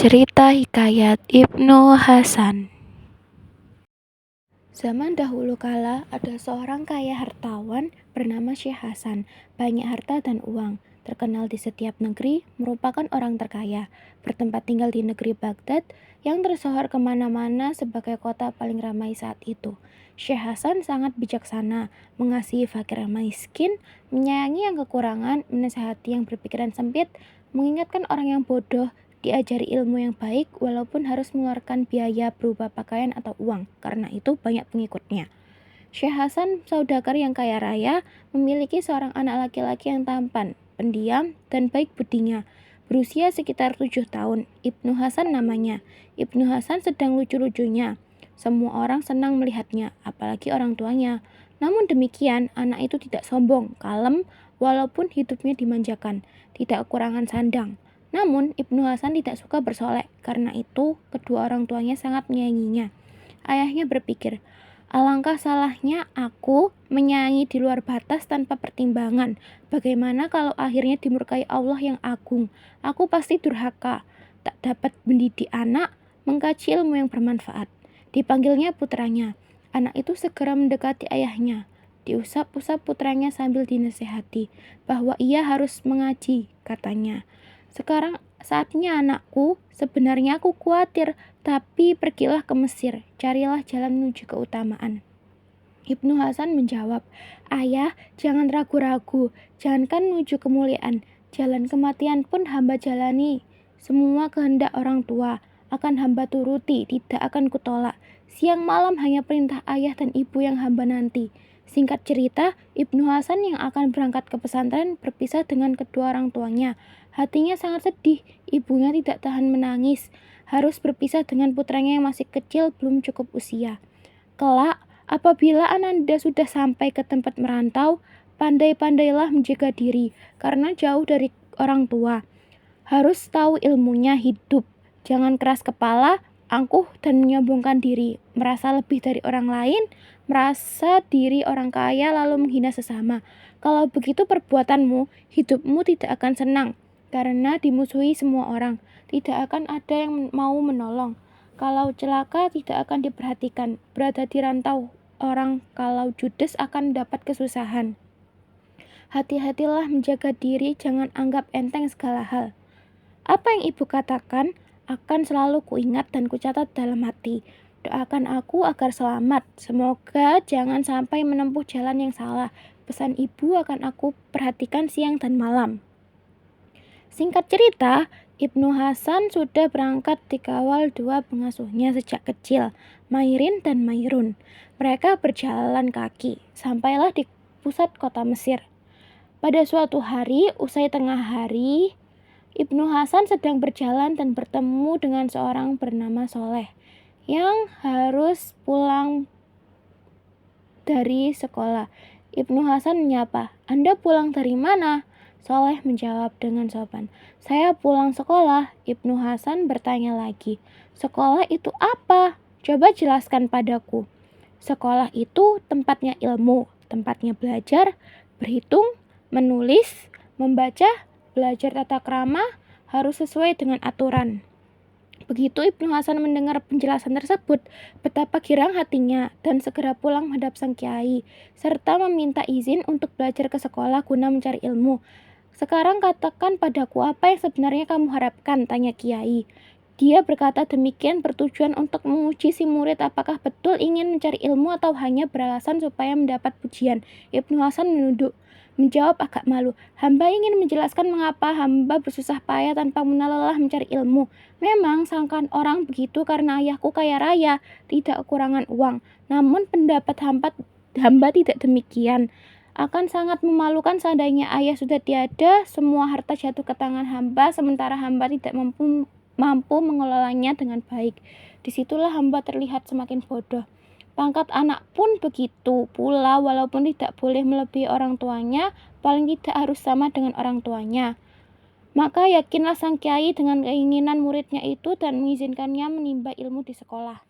Cerita Hikayat Ibnu Hasan. Zaman dahulu kala ada seorang kaya hartawan bernama Syekh Hasan. Banyak harta dan uang, terkenal di setiap negeri, merupakan orang terkaya. Bertempat tinggal di negeri Baghdad yang tersohor kemana-mana sebagai kota paling ramai saat itu. Syekh Hasan sangat bijaksana, mengasihi fakir dan miskin, menyayangi yang kekurangan, menasihati yang berpikiran sempit, mengingatkan orang yang bodoh, diajari ilmu yang baik walaupun harus mengeluarkan biaya berupa pakaian atau uang, karena itu banyak pengikutnya. Syekh Hasan, saudagar yang kaya raya, memiliki seorang anak laki-laki yang tampan, pendiam, dan baik budinya. Berusia sekitar 7 tahun, Ibnu Hasan namanya. Ibnu Hasan sedang lucu-lucunya. Semua orang senang melihatnya, apalagi orang tuanya. Namun demikian, anak itu tidak sombong, kalem, walaupun hidupnya dimanjakan, tidak kekurangan sandang. Namun, Ibnu Hasan tidak suka bersolek, karena itu kedua orang tuanya sangat menyayanginya. Ayahnya berpikir, alangkah salahnya aku menyayangi di luar batas tanpa pertimbangan. Bagaimana kalau akhirnya dimurkai Allah yang agung? Aku pasti durhaka, tak dapat mendidik anak, mengkaji ilmu yang bermanfaat. Dipanggilnya putranya. Anak itu segera mendekati ayahnya. Diusap-usap putranya sambil dinasihati bahwa ia harus mengaji, katanya. Sekarang saatnya anakku, sebenarnya aku khawatir, tapi pergilah ke Mesir, carilah jalan menuju keutamaan. Ibnu Hasan menjawab, ayah, jangan ragu-ragu, jangankan menuju kemuliaan, jalan kematian pun hamba jalani. Semua kehendak orang tua akan hamba turuti, tidak akan kutolak. Siang malam hanya perintah ayah dan ibu yang hamba nanti. Singkat cerita, Ibnu Hasan yang akan berangkat ke pesantren berpisah dengan kedua orang tuanya. Hatinya sangat sedih, ibunya tidak tahan menangis. Harus berpisah dengan putranya yang masih kecil, belum cukup usia. Kelak, apabila Ananda sudah sampai ke tempat merantau, pandai-pandailah menjaga diri, karena jauh dari orang tua. Harus tahu ilmunya hidup. Jangan keras kepala, angkuh dan menyombongkan diri, merasa lebih dari orang lain, merasa diri orang kaya lalu menghina sesama. Kalau begitu perbuatanmu, hidupmu tidak akan senang, karena dimusuhi semua orang. Tidak akan ada yang mau menolong. Kalau celaka tidak akan diperhatikan. Berada di rantau orang kalau judes akan dapat kesusahan. Hati-hatilah menjaga diri, jangan anggap enteng segala hal. Apa yang ibu katakan akan selalu kuingat dan kucatat dalam hati. Doakan aku agar selamat. Semoga jangan sampai menempuh jalan yang salah. Pesan ibu akan aku perhatikan siang dan malam. Singkat cerita, Ibnu Hasan sudah berangkat dikawal dua pengasuhnya sejak kecil, Mairin dan Mairun. Mereka berjalan kaki, sampailah di pusat kota Mesir. Pada suatu hari, usai tengah hari, Ibnu Hasan sedang berjalan dan bertemu dengan seorang bernama Soleh yang harus pulang dari sekolah. Ibnu Hasan menyapa, "Anda pulang dari mana?" Soleh menjawab dengan sopan, "Saya pulang sekolah." Ibnu Hasan bertanya lagi, "Sekolah itu apa? Coba jelaskan padaku." "Sekolah itu tempatnya ilmu, tempatnya belajar, berhitung, menulis, membaca, belajar tata krama, harus sesuai dengan aturan." Begitu Ibnu Hasan mendengar penjelasan tersebut, betapa girang hatinya dan segera pulang menghadap sang kiai, serta meminta izin untuk belajar ke sekolah guna mencari ilmu. "Sekarang katakan padaku apa yang sebenarnya kamu harapkan?" tanya kiai. Dia berkata demikian bertujuan untuk menguji si murid apakah betul ingin mencari ilmu atau hanya beralasan supaya mendapat pujian. Ibnu Hasan menunduk, menjawab agak malu, "Hamba ingin menjelaskan mengapa hamba bersusah payah tanpa lelah mencari ilmu. Memang sangkaan orang begitu karena ayahku kaya raya, tidak kekurangan uang. Namun pendapat hamba tidak demikian. Akan sangat memalukan seandainya ayah sudah tiada, semua harta jatuh ke tangan hamba, sementara hamba tidak mampu mengelolanya dengan baik. Disitulah hamba terlihat semakin bodoh. Pangkat anak pun begitu pula, walaupun tidak boleh melebihi orang tuanya, paling tidak harus sama dengan orang tuanya. Maka yakinlah sang kiai dengan keinginan muridnya itu dan mengizinkannya menimba ilmu di sekolah.